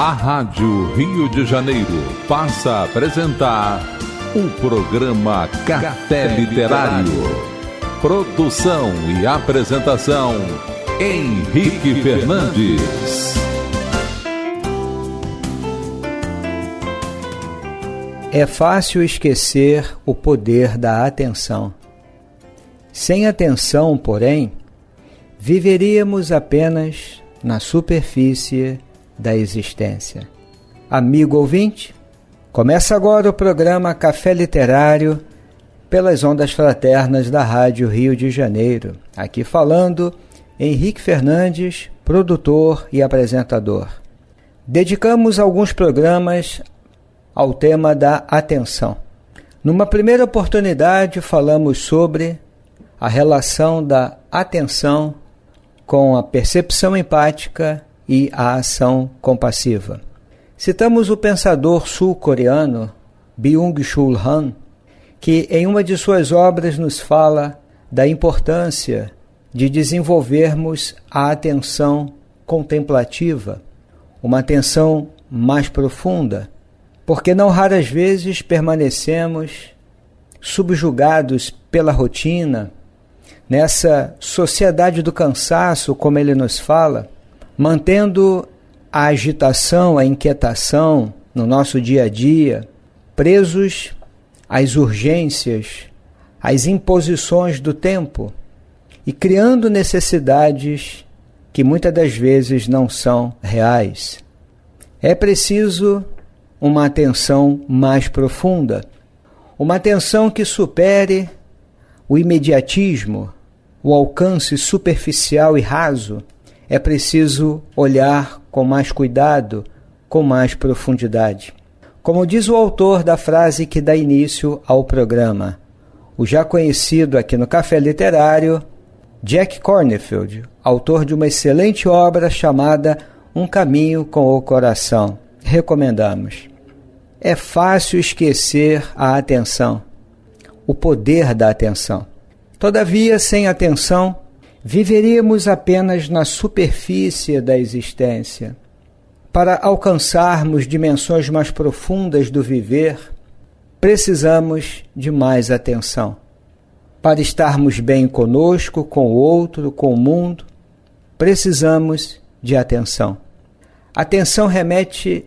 A Rádio Rio de Janeiro passa a apresentar o programa Café Literário. Produção e apresentação, Henrique Fernandes. É fácil esquecer o poder da atenção. Sem atenção, porém, viveríamos apenas na superfície da existência. Amigo ouvinte, começa agora o programa Café Literário pelas ondas fraternas da Rádio Rio de Janeiro. Aqui falando Henrique Fernandes, produtor e apresentador. Dedicamos alguns programas ao tema da atenção. Numa primeira oportunidade, falamos sobre a relação da atenção com a percepção empática e a ação compassiva. Citamos o pensador sul-coreano Byung-Chul Han, que em uma de suas obras nos fala da importância de desenvolvermos a atenção contemplativa, uma atenção mais profunda, porque não raras vezes permanecemos subjugados pela rotina, nessa sociedade do cansaço, como ele nos fala, mantendo a agitação, a inquietação no nosso dia a dia, presos às urgências, às imposições do tempo e criando necessidades que muitas das vezes não são reais. É preciso uma atenção mais profunda, uma atenção que supere o imediatismo, o alcance superficial e raso. É preciso olhar com mais cuidado, com mais profundidade. Como diz o autor da frase que dá início ao programa, o já conhecido aqui no Café Literário, Jack Kornfield, autor de uma excelente obra chamada Um Caminho com o Coração. Recomendamos. É fácil esquecer a atenção, o poder da atenção. Todavia, sem atenção, viveríamos apenas na superfície da existência. Para alcançarmos dimensões mais profundas do viver, precisamos de mais atenção. Para estarmos bem conosco, com o outro, com o mundo, precisamos de atenção. Atenção remete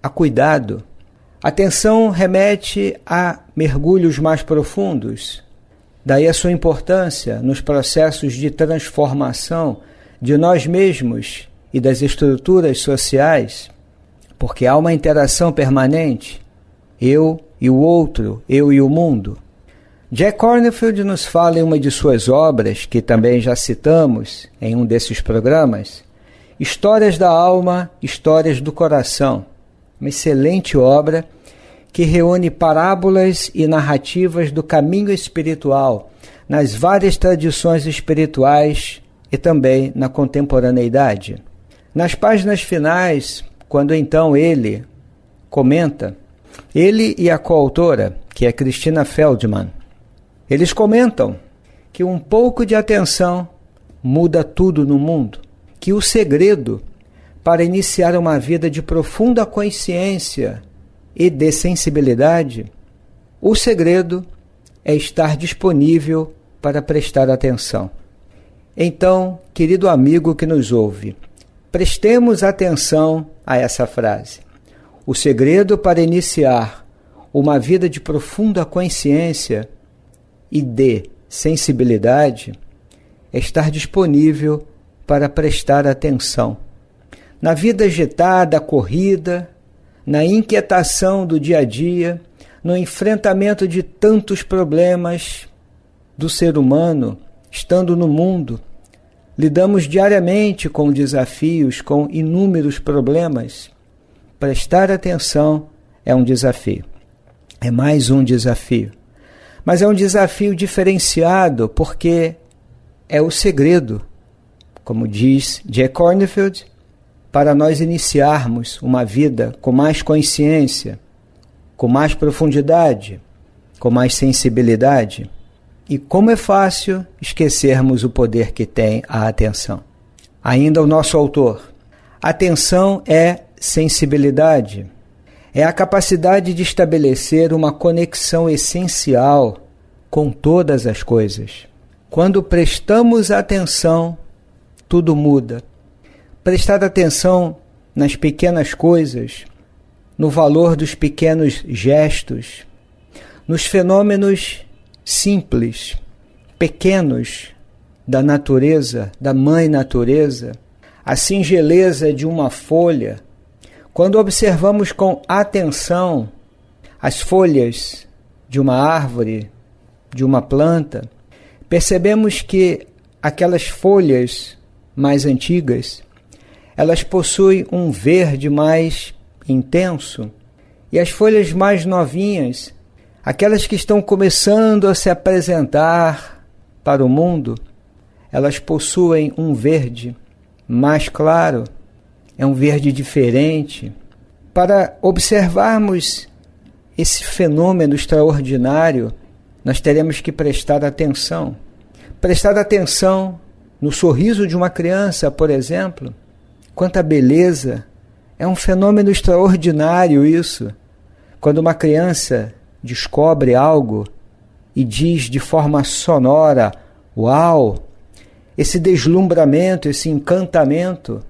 a cuidado. Atenção remete a mergulhos mais profundos. Daí a sua importância nos processos de transformação de nós mesmos e das estruturas sociais, porque há uma interação permanente, eu e o outro, eu e o mundo. Jack Kornfield nos fala em uma de suas obras, que também já citamos em um desses programas, Histórias da Alma, Histórias do Coração, uma excelente obra que reúne parábolas e narrativas do caminho espiritual nas várias tradições espirituais e também na contemporaneidade. Nas páginas finais, quando então ele comenta, ele e a coautora, que é Christina Feldman, eles comentam que um pouco de atenção muda tudo no mundo, que o segredo para iniciar uma vida de profunda consciência e de sensibilidade, o segredo é estar disponível para prestar atenção. Então, querido amigo que nos ouve, prestemos atenção a essa frase. O segredo para iniciar uma vida de profunda consciência e de sensibilidade é estar disponível para prestar atenção. Na vida agitada, corrida, na inquietação do dia a dia, no enfrentamento de tantos problemas do ser humano, estando no mundo, lidamos diariamente com desafios, com inúmeros problemas. Prestar atenção é um desafio, é mais um desafio. Mas é um desafio diferenciado porque é o segredo, como diz Jack Kornfield, para nós iniciarmos uma vida com mais consciência, com mais profundidade, com mais sensibilidade. E como é fácil esquecermos o poder que tem a atenção. Ainda o nosso autor. Atenção é sensibilidade é a capacidade de estabelecer uma conexão essencial com todas as coisas. Quando prestamos atenção, tudo muda. Prestar atenção nas pequenas coisas, no valor dos pequenos gestos, nos fenômenos simples, pequenos da natureza, da mãe natureza, a singeleza de uma folha. Quando observamos com atenção as folhas de uma árvore, de uma planta, percebemos que aquelas folhas mais antigas, elas possuem um verde mais intenso, e as folhas mais novinhas, aquelas que estão começando a se apresentar para o mundo, elas possuem um verde mais claro, é um verde diferente. Para observarmos esse fenômeno extraordinário, nós teremos que prestar atenção. Prestar atenção no sorriso de uma criança, por exemplo. Quanta beleza! É um fenômeno extraordinário isso. Quando uma criança descobre algo e diz de forma sonora, uau! Esse deslumbramento, esse encantamento,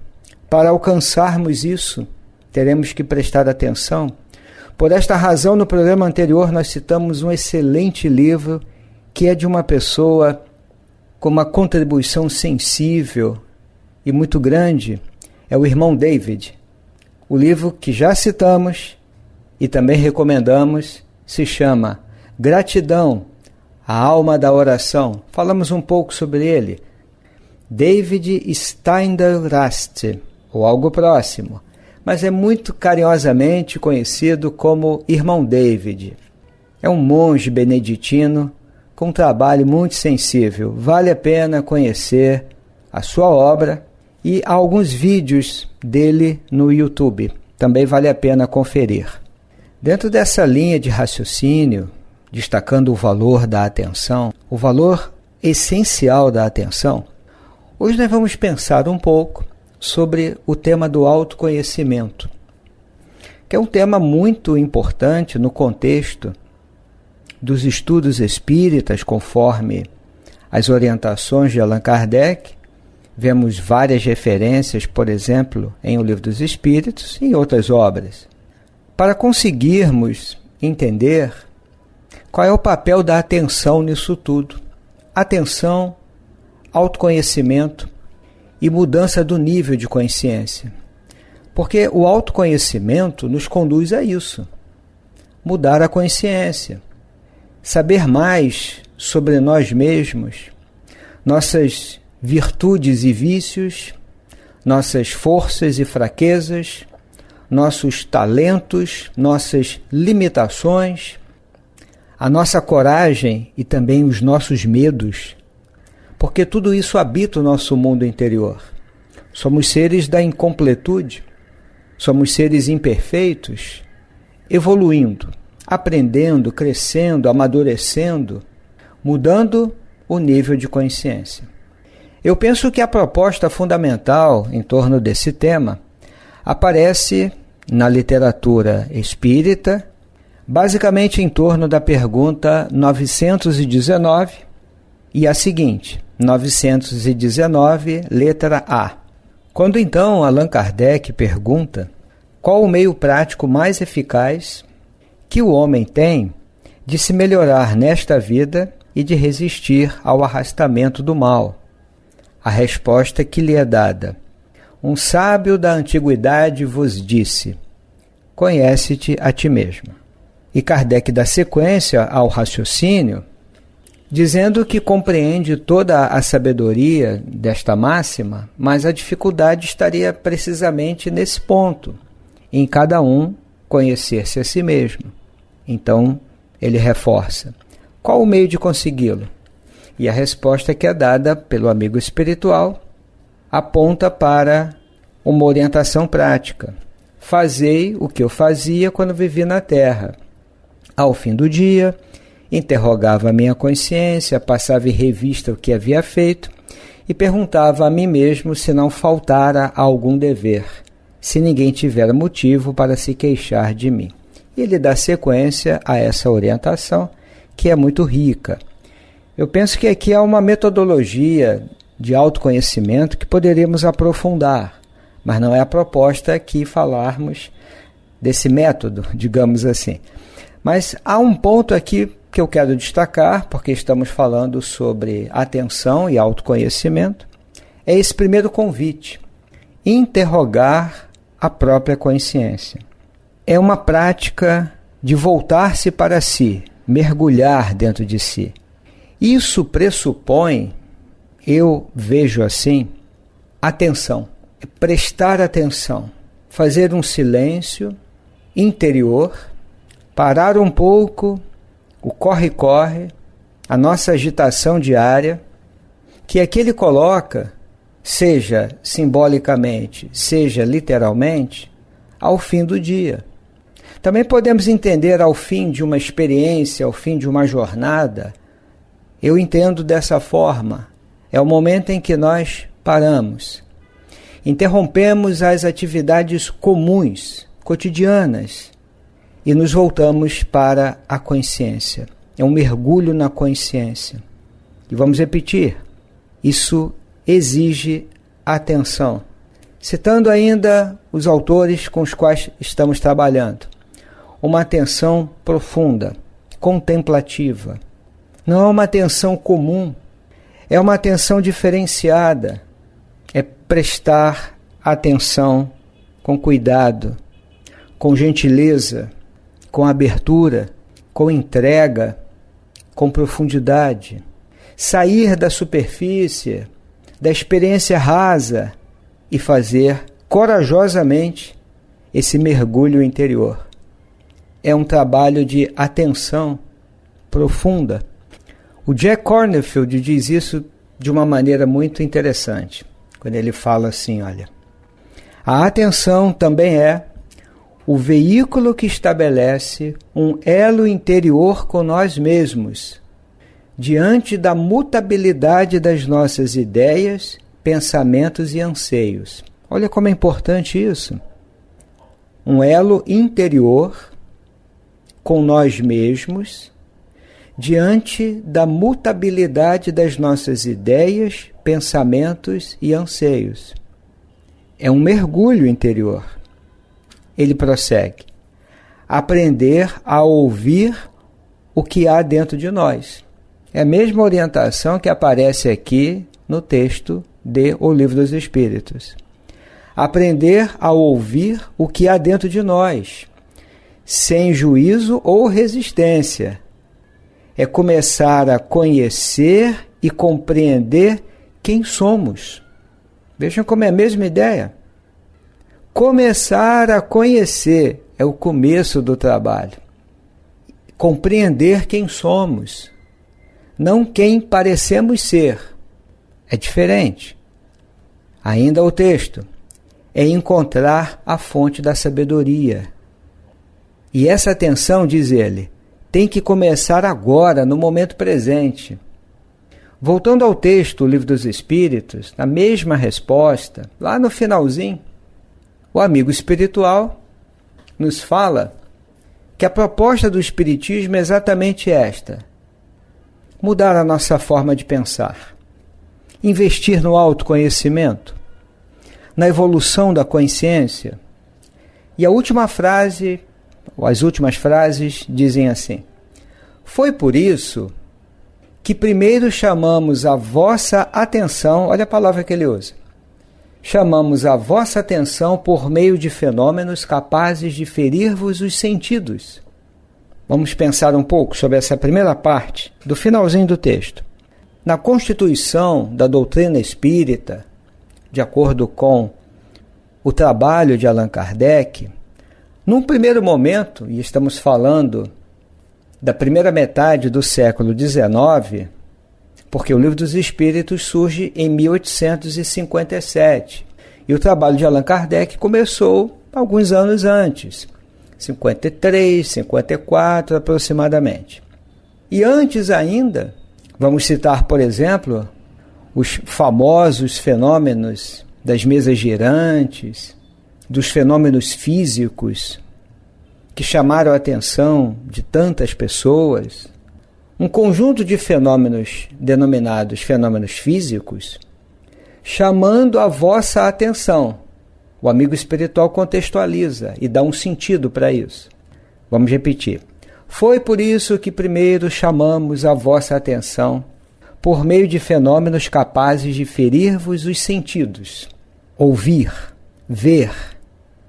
para alcançarmos isso, teremos que prestar atenção. Por esta razão, no programa anterior, nós citamos um excelente livro que é de uma pessoa com uma contribuição sensível e muito grande, é o irmão David. O livro que já citamos e também recomendamos se chama Gratidão, a alma da oração. Falamos um pouco sobre ele. David Steindl-Rast, ou algo próximo, mas é muito carinhosamente conhecido como Irmão David. É um monge beneditino com um trabalho muito sensível. Vale a pena conhecer a sua obra e há alguns vídeos dele no YouTube. Também vale a pena conferir. Dentro dessa linha de raciocínio, destacando o valor da atenção, o valor essencial da atenção, hoje nós vamos pensar um pouco sobre o tema do autoconhecimento, que é um tema muito importante no contexto dos estudos espíritas, conforme as orientações de Allan Kardec. Vemos várias referências, por exemplo, em O Livro dos Espíritos e em outras obras. Para conseguirmos entender qual é o papel da atenção nisso tudo. Atenção, autoconhecimento e mudança do nível de consciência. Porque o autoconhecimento nos conduz a isso. Mudar a consciência. Saber mais sobre nós mesmos, nossas virtudes e vícios, nossas forças e fraquezas, nossos talentos, nossas limitações, a nossa coragem e também os nossos medos, porque tudo isso habita o nosso mundo interior. Somos seres da incompletude, somos seres imperfeitos, evoluindo, aprendendo, crescendo, amadurecendo, mudando o nível de consciência. Eu penso que a proposta fundamental em torno desse tema aparece na literatura espírita, basicamente em torno da pergunta 919 e a seguinte, 919, letra A. Quando então Allan Kardec pergunta qual o meio prático mais eficaz que o homem tem de se melhorar nesta vida e de resistir ao arrastamento do mal, a resposta que lhe é dada: um sábio da antiguidade vos disse, conhece-te a ti mesmo. E Kardec dá sequência ao raciocínio, dizendo que compreende toda a sabedoria desta máxima, mas a dificuldade estaria precisamente nesse ponto, em cada um conhecer-se a si mesmo. Então, ele reforça: qual o meio de consegui-lo? E a resposta que é dada pelo amigo espiritual aponta para uma orientação prática. Fazei o que eu fazia quando vivi na Terra. Ao fim do dia, interrogava a minha consciência, passava em revista o que havia feito e perguntava a mim mesmo se não faltara algum dever. se ninguém tiver motivo para se queixar de mim. E ele dá sequência a essa orientação, que é muito rica. Eu penso que aqui há uma metodologia de autoconhecimento que poderíamos aprofundar, mas não é a proposta aqui falarmos desse método, digamos assim. Mas há um ponto aqui que eu quero destacar, porque estamos falando sobre atenção e autoconhecimento, é esse primeiro convite, interrogar a própria consciência. É uma prática de voltar-se para si, mergulhar dentro de si. Isso pressupõe, eu vejo assim, atenção, prestar atenção, fazer um silêncio interior, parar um pouco o corre-corre, a nossa agitação diária, que aqui ele coloca, seja simbolicamente, seja literalmente, ao fim do dia. Também podemos entender ao fim de uma experiência, ao fim de uma jornada. Eu entendo dessa forma. É o momento em que nós paramos, interrompemos as atividades comuns, cotidianas, e nos voltamos para a consciência. É um mergulho na consciência. E vamos repetir, isso exige atenção. Citando ainda os autores com os quais estamos trabalhando. Uma atenção profunda, contemplativa. Não é uma atenção comum, é uma atenção diferenciada. É prestar atenção com cuidado, com gentileza, com abertura, com entrega, com profundidade. Sair da superfície, da experiência rasa e fazer corajosamente esse mergulho interior. É um trabalho de atenção profunda. O Jack Kornfield diz isso de uma maneira muito interessante, quando ele fala assim, olha, a atenção também é o veículo que estabelece um elo interior com nós mesmos, diante da mutabilidade das nossas ideias, pensamentos e anseios. Olha como é importante isso. Um elo interior com nós mesmos, diante da mutabilidade das nossas ideias, pensamentos e anseios. É um mergulho interior. Ele prossegue. Aprender a ouvir o que há dentro de nós. É a mesma orientação que aparece aqui no texto de O Livro dos Espíritos. Aprender a ouvir o que há dentro de nós, sem juízo ou resistência. É começar a conhecer e compreender quem somos. Vejam como é a mesma ideia. Começar a conhecer é o começo do trabalho. Compreender quem somos, não quem parecemos ser. É diferente. Ainda o texto é encontrar a fonte da sabedoria. E essa atenção, diz ele, tem que começar agora, no momento presente. Voltando ao texto, o Livro dos Espíritos, na mesma resposta, lá no finalzinho, o amigo espiritual nos fala que a proposta do Espiritismo é exatamente esta: mudar a nossa forma de pensar, investir no autoconhecimento, na evolução da consciência. E a última frase, ou as últimas frases, dizem assim: foi por isso que primeiro chamamos a vossa atenção, olha a palavra que ele usa, chamamos a vossa atenção por meio de fenômenos capazes de ferir-vos os sentidos. Vamos pensar um pouco sobre essa primeira parte do finalzinho do texto. Na constituição da doutrina espírita, de acordo com o trabalho de Allan Kardec, num primeiro momento, e estamos falando da primeira metade do século XIX, porque o Livro dos Espíritos surge em 1857, e o trabalho de Allan Kardec começou alguns anos antes, 53, 54 aproximadamente. E antes ainda, vamos citar, por exemplo, os famosos fenômenos das mesas girantes, dos fenômenos físicos que chamaram a atenção de tantas pessoas, um conjunto de fenômenos denominados fenômenos físicos, chamando a vossa atenção. O amigo espiritual contextualiza e dá um sentido para isso. Vamos repetir. Foi por isso que primeiro chamamos a vossa atenção por meio de fenômenos capazes de ferir-vos os sentidos, ouvir, ver,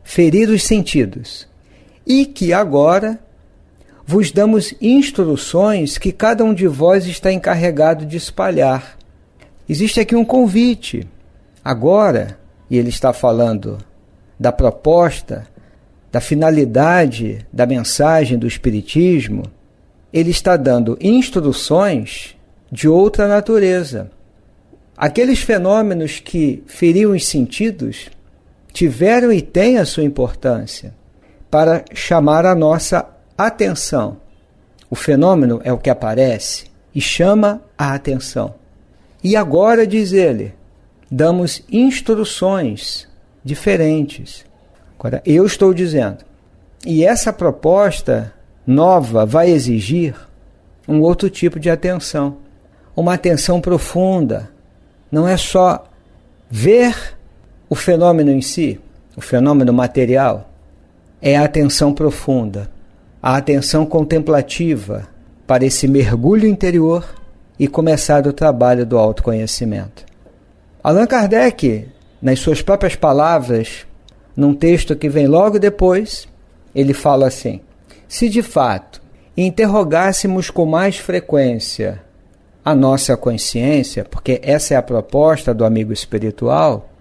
ferir os sentidos, e que agora vos damos instruções que cada um de vós está encarregado de espalhar. Existe aqui um convite. Agora, e ele está falando da proposta, da finalidade da mensagem do Espiritismo, ele está dando instruções de outra natureza. Aqueles fenômenos que feriam os sentidos tiveram e têm a sua importância para chamar a nossa atenção. O fenômeno é o que aparece e chama a atenção. E agora, diz ele, damos instruções diferentes. Agora, eu estou dizendo, e essa proposta nova vai exigir um outro tipo de atenção, uma atenção profunda. Não é só ver o fenômeno em si, o fenômeno material, é a atenção profunda, a atenção contemplativa para esse mergulho interior e começar o trabalho do autoconhecimento. Allan Kardec, nas suas próprias palavras, num texto que vem logo depois, ele fala assim: se de fato interrogássemos com mais frequência a nossa consciência, porque essa é a proposta do amigo espiritual,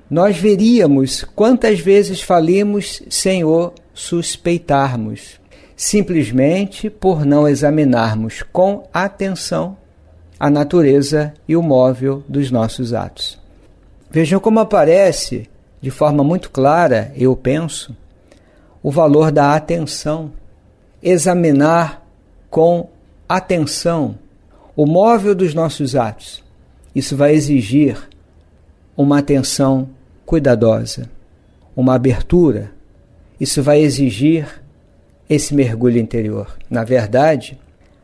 nós veríamos quantas vezes falimos sem o suspeitarmos, simplesmente por não examinarmos com atenção a natureza e o móvel dos nossos atos. Vejam como aparece, de forma muito clara, eu penso, o valor da atenção. Examinar com atenção o móvel dos nossos atos. Isso vai exigir uma atenção cuidadosa, uma abertura. Isso vai exigir esse mergulho interior. Na verdade,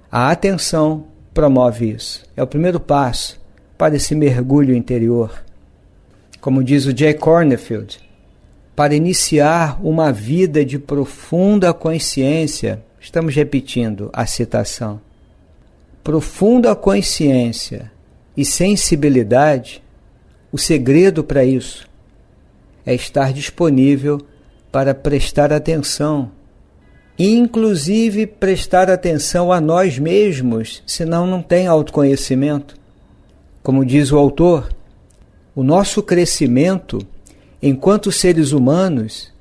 a atenção promove isso. É o primeiro passo para esse mergulho interior. Como diz o Jay Cornfield, para iniciar uma vida de profunda consciência, estamos repetindo a citação, profunda consciência e sensibilidade, o segredo para isso é estar disponível para prestar atenção, inclusive prestar atenção a nós mesmos, senão não tem autoconhecimento. Como diz o autor, o nosso crescimento enquanto seres humanos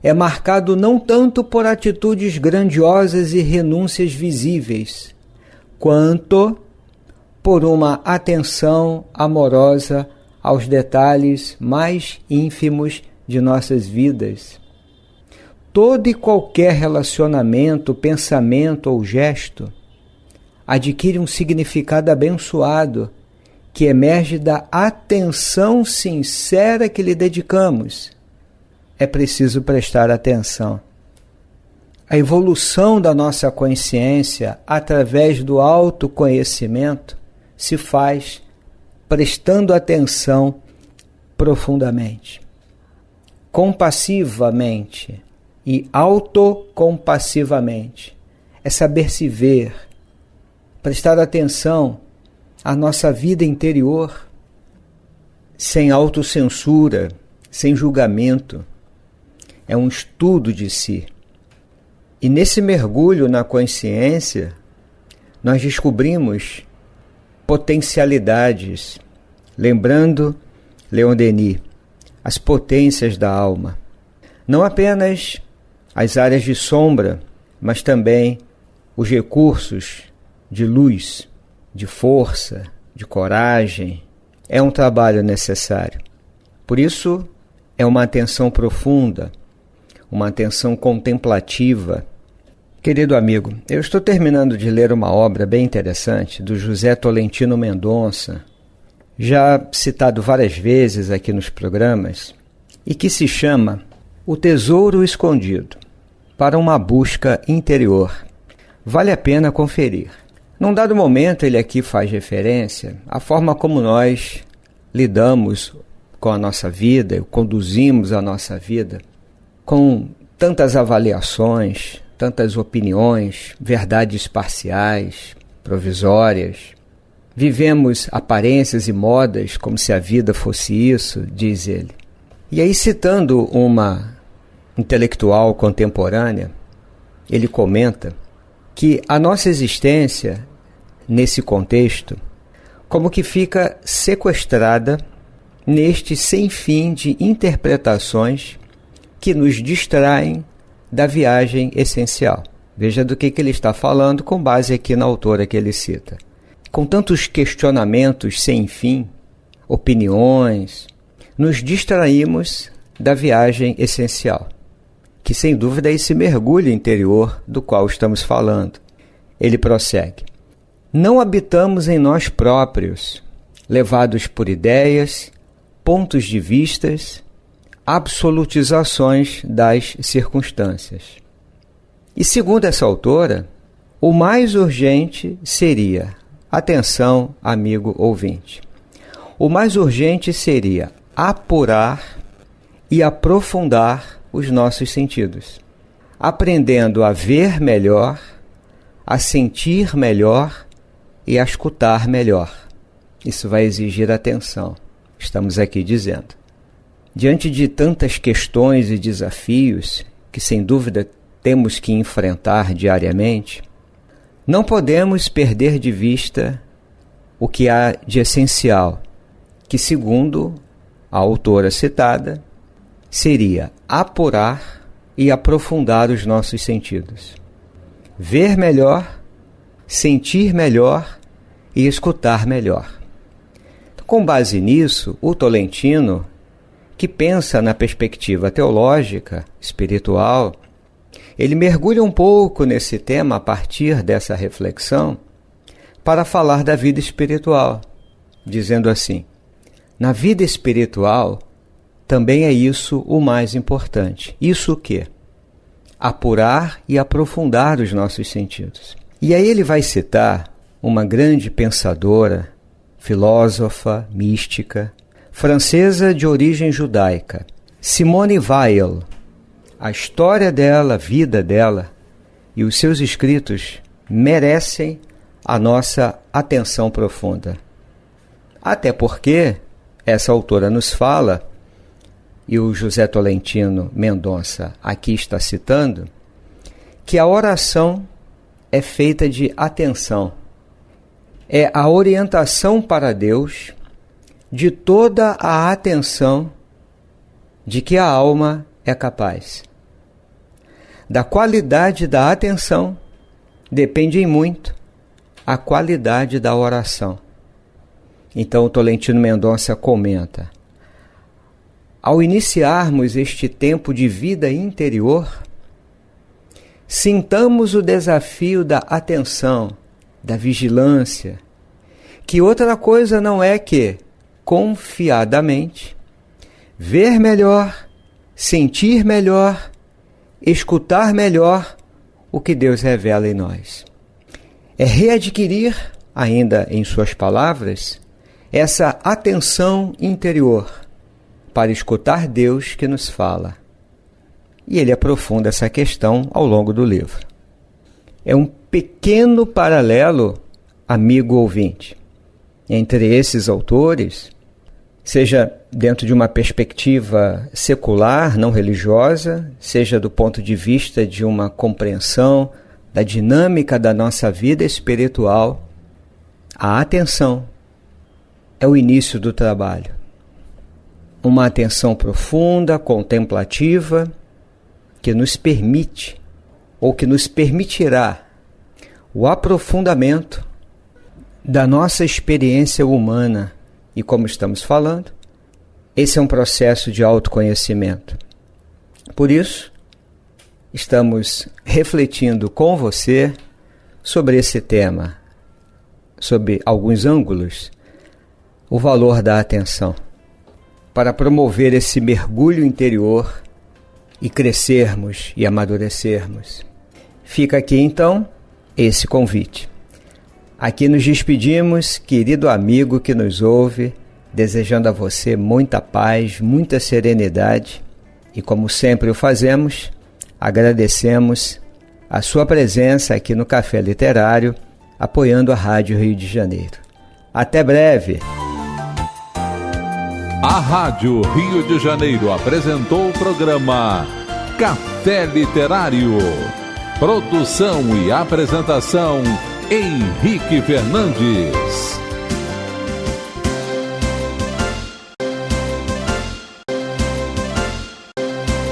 é marcado não tanto por atitudes grandiosas e renúncias visíveis, quanto por uma atenção amorosa aos detalhes mais ínfimos de nossas vidas. Todo e qualquer relacionamento, pensamento ou gesto adquire um significado abençoado que emerge da atenção sincera que lhe dedicamos. É preciso prestar atenção. A evolução da nossa consciência através do autoconhecimento se faz prestando atenção profundamente, compassivamente e autocompassivamente. É saber se ver, prestar atenção à nossa vida interior, sem autocensura, sem julgamento. É um estudo de si. E nesse mergulho na consciência, nós descobrimos potencialidades, lembrando Leon Denis, as potências da alma. Não apenas as áreas de sombra, mas também os recursos de luz, de força, de coragem. É um trabalho necessário. Por isso, é uma atenção profunda, uma atenção contemplativa. Querido amigo, eu estou terminando de ler uma obra bem interessante do José Tolentino Mendonça, já citado várias vezes aqui nos programas, e que se chama O tesouro escondido, para uma busca interior. Vale a pena conferir. Num dado momento, ele aqui faz referência à forma como nós lidamos com a nossa vida, conduzimos a nossa vida, com tantas avaliações, tantas opiniões, verdades parciais, provisórias. Vivemos aparências e modas como se a vida fosse isso, diz ele. E aí, citando uma intelectual contemporânea, ele comenta que a nossa existência, nesse contexto, como que fica sequestrada neste sem fim de interpretações que nos distraem da viagem essencial. Veja do que ele está falando com base aqui na autora que ele cita. Com tantos questionamentos sem fim, opiniões, nos distraímos da viagem essencial, que sem dúvida é esse mergulho interior do qual estamos falando. Ele prossegue. Não habitamos em nós próprios, levados por ideias, pontos de vistas, absolutizações das circunstâncias. E segundo essa autora, o mais urgente seria, atenção, amigo ouvinte, o mais urgente seria apurar e aprofundar os nossos sentidos, aprendendo a ver melhor, a sentir melhor e a escutar melhor. Isso vai exigir atenção, estamos aqui dizendo. Diante de tantas questões e desafios que, sem dúvida, temos que enfrentar diariamente, não podemos perder de vista o que há de essencial, que, segundo a autora citada, seria apurar e aprofundar os nossos sentidos. Ver melhor, sentir melhor e escutar melhor. Com base nisso, o Tolentino, que pensa na perspectiva teológica, espiritual, ele mergulha um pouco nesse tema a partir dessa reflexão para falar da vida espiritual, dizendo assim: na vida espiritual também é isso o mais importante. Isso o quê? Apurar e aprofundar os nossos sentidos. E aí ele vai citar uma grande pensadora, filósofa, mística, francesa de origem judaica, Simone Weil. A história dela, a vida dela e os seus escritos merecem a nossa atenção profunda. Até porque essa autora nos fala, e o José Tolentino Mendonça aqui está citando, que a oração é feita de atenção. É a orientação para Deus de toda a atenção de que a alma é capaz. Da qualidade da atenção depende em muito a qualidade da oração. Então o Tolentino Mendonça comenta: ao iniciarmos este tempo de vida interior, sintamos o desafio da atenção, da vigilância, que outra coisa não é que, confiadamente, ver melhor, sentir melhor, escutar melhor o que Deus revela em nós. É readquirir, ainda em suas palavras, essa atenção interior para escutar Deus que nos fala. E ele aprofunda essa questão ao longo do livro. É um pequeno paralelo, amigo ouvinte, entre esses autores, seja dentro de uma perspectiva secular, não religiosa, seja do ponto de vista de uma compreensão da dinâmica da nossa vida espiritual. A atenção é o início do trabalho. Uma atenção profunda, contemplativa, que nos permite, ou que nos permitirá, o aprofundamento da nossa experiência humana. E como estamos falando, esse é um processo de autoconhecimento. Por isso, estamos refletindo com você sobre esse tema, sob alguns ângulos, o valor da atenção, para promover esse mergulho interior e crescermos e amadurecermos. Fica aqui então esse convite. Aqui nos despedimos, querido amigo que nos ouve, desejando a você muita paz, muita serenidade e, como sempre o fazemos, agradecemos a sua presença aqui no Café Literário, apoiando a Rádio Rio de Janeiro. Até breve! A Rádio Rio de Janeiro apresentou o programa Café Literário. Produção e apresentação, Henrique Fernandes.